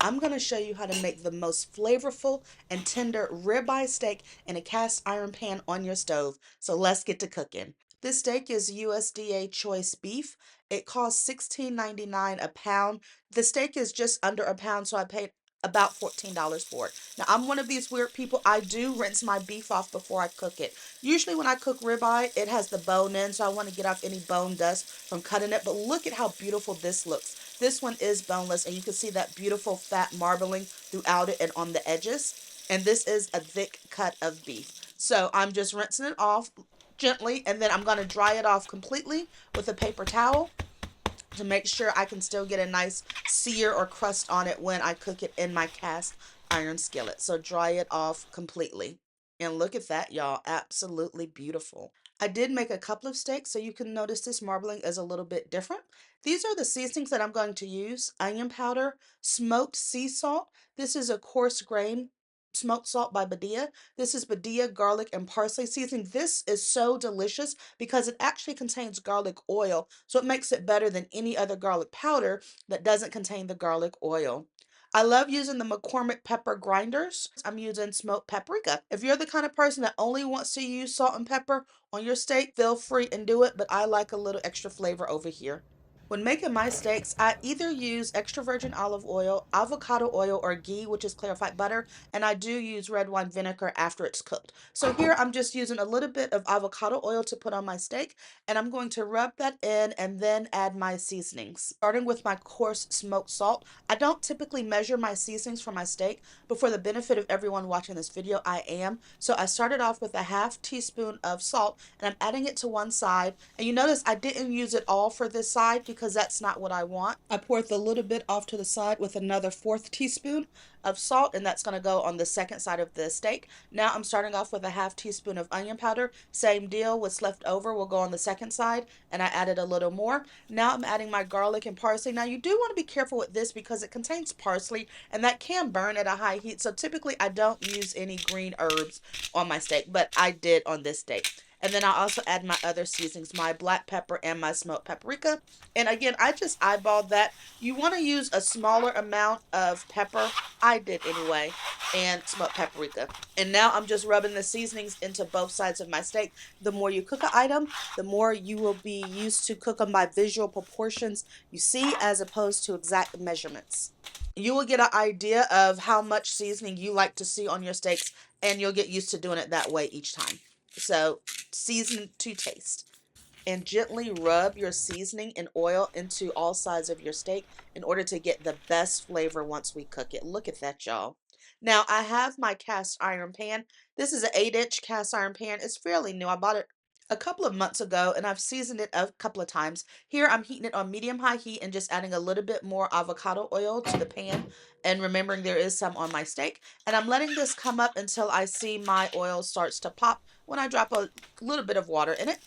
I'm going to show you how to make the most flavorful and tender ribeye steak in a cast iron pan on your stove. So let's get to cooking. This steak is USDA choice beef. It costs $16.99 a pound. The steak is just under a pound, so I paid about $14 for it. Now, I'm one of these weird people. I do rinse my beef off before I cook it. Usually when I cook ribeye, it has the bone in, so I want to get off any bone dust from cutting it. But look at how beautiful this looks. This one is boneless, and you can see that beautiful fat marbling throughout it and on the edges. And this is a thick cut of beef. So I'm just rinsing it off gently, and then I'm going to dry it off completely with a paper towel to make sure I can still get a nice sear or crust on it when I cook it in my cast iron skillet. So dry it off completely. And look at that, y'all. Absolutely beautiful. I did make a couple of steaks, so you can notice this marbling is a little bit different. These are the seasonings that I'm going to use. Onion powder, smoked sea salt. This is a coarse grain smoked salt by Badia. This is Badia garlic and parsley seasoning. This is so delicious because it actually contains garlic oil, so it makes it better than any other garlic powder that doesn't contain the garlic oil. I love using the McCormick pepper grinders. I'm using smoked paprika. If you're the kind of person that only wants to use salt and pepper on your steak, feel free and do it, but I like a little extra flavor over here. When making my steaks, I either use extra virgin olive oil, avocado oil, or ghee, which is clarified butter, and I do use red wine vinegar after it's cooked. So here I'm just using a little bit of avocado oil to put on my steak, and I'm going to rub that in and then add my seasonings. Starting with my coarse smoked salt. I don't typically measure my seasonings for my steak, but for the benefit of everyone watching this video, I am. So I started off with a half teaspoon of salt, and I'm adding it to one side. And you notice I didn't use it all for this side because that's not what I want. I poured the little bit off to the side with another fourth teaspoon of salt, and that's going to go on the second side of the steak. Now I'm starting off with a half teaspoon of onion powder. Same deal, what's left over will go on the second side, and I added a little more. Now I'm adding my garlic and parsley. Now you do want to be careful with this because it contains parsley, and that can burn at a high heat. So typically I don't use any green herbs on my steak, but I did on this steak. And then I also add my other seasonings, my black pepper and my smoked paprika. And again, I just eyeballed that. You want to use a smaller amount of pepper. I did anyway. And smoked paprika. And now I'm just rubbing the seasonings into both sides of my steak. The more you cook an item, the more you will be used to cook them by visual proportions you see as opposed to exact measurements. You will get an idea of how much seasoning you like to see on your steaks, and you'll get used to doing it that way each time. So season to taste, and gently rub your seasoning and oil into all sides of your steak in order to get the best flavor once we cook it. Look at that, y'all. Now I have my cast iron pan. This is an 8-inch cast iron pan. It's fairly new. I bought it a couple of months ago, and I've seasoned it a couple of times. Here I'm heating it on medium-high heat and just adding a little bit more avocado oil to the pan, and remembering there is some on my steak. And I'm letting this come up until I see my oil starts to pop when I drop a little bit of water in it.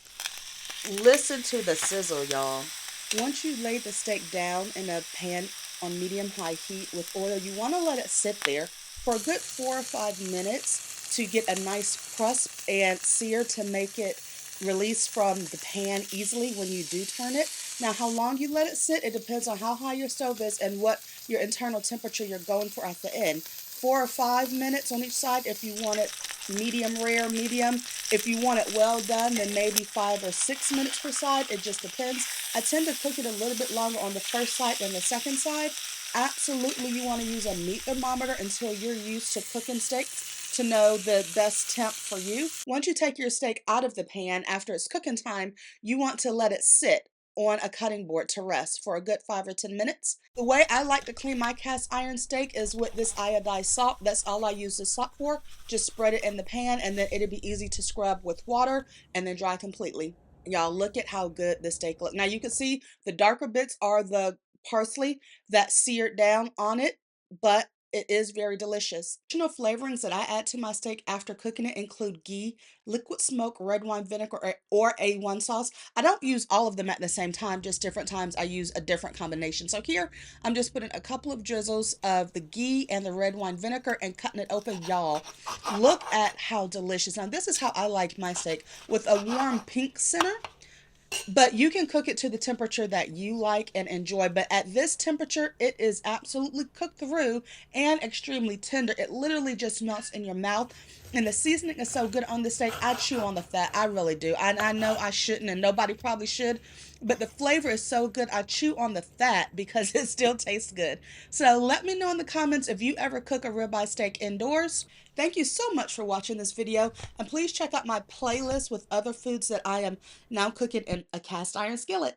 Listen to the sizzle, y'all. Once you lay the steak down in a pan on medium-high heat with oil, you want to let it sit there for a good 4 or 5 minutes to get a nice crust and sear to make it release from the pan easily when you do turn it. Now, how long you let it sit, it depends on how high your stove is and what your internal temperature you're going for at the end. 4 or 5 minutes on each side if you want it medium rare, medium. If you want it well done, then maybe 5 or 6 minutes per side. It just depends. I tend to cook it a little bit longer on the first side than the second side. Absolutely, you want to use a meat thermometer until you're used to cooking steaks to know the best temp for you. Once you take your steak out of the pan after it's cooking time, you want to let it sit on a cutting board to rest for a good 5 or 10 minutes. The way I like to clean my cast iron steak is with this iodized salt. That's all I use the salt for. Just spread it in the pan, and then it'll be easy to scrub with water and then dry completely. Y'all, look at how good this steak looks. Now you can see the darker bits are the parsley that seared down on it, but it is very delicious. Additional flavorings that I add to my steak after cooking it include ghee, liquid smoke, red wine vinegar, or A1 sauce. I don't use all of them at the same time, just different times I use a different combination. So here, I'm just putting a couple of drizzles of the ghee and the red wine vinegar and cutting it open. Y'all, look at how delicious. Now this is how I like my steak, with a warm pink center. But you can cook it to the temperature that you like and enjoy. But at this temperature, it is absolutely cooked through and extremely tender. It literally just melts in your mouth. And the seasoning is so good on the steak. I chew on the fat. I really do. I know I shouldn't, and nobody probably should. But the flavor is so good. I chew on the fat because it still tastes good. So let me know in the comments if you ever cook a ribeye steak indoors. Thank you so much for watching this video, and please check out my playlist with other foods that I am now cooking in a cast iron skillet.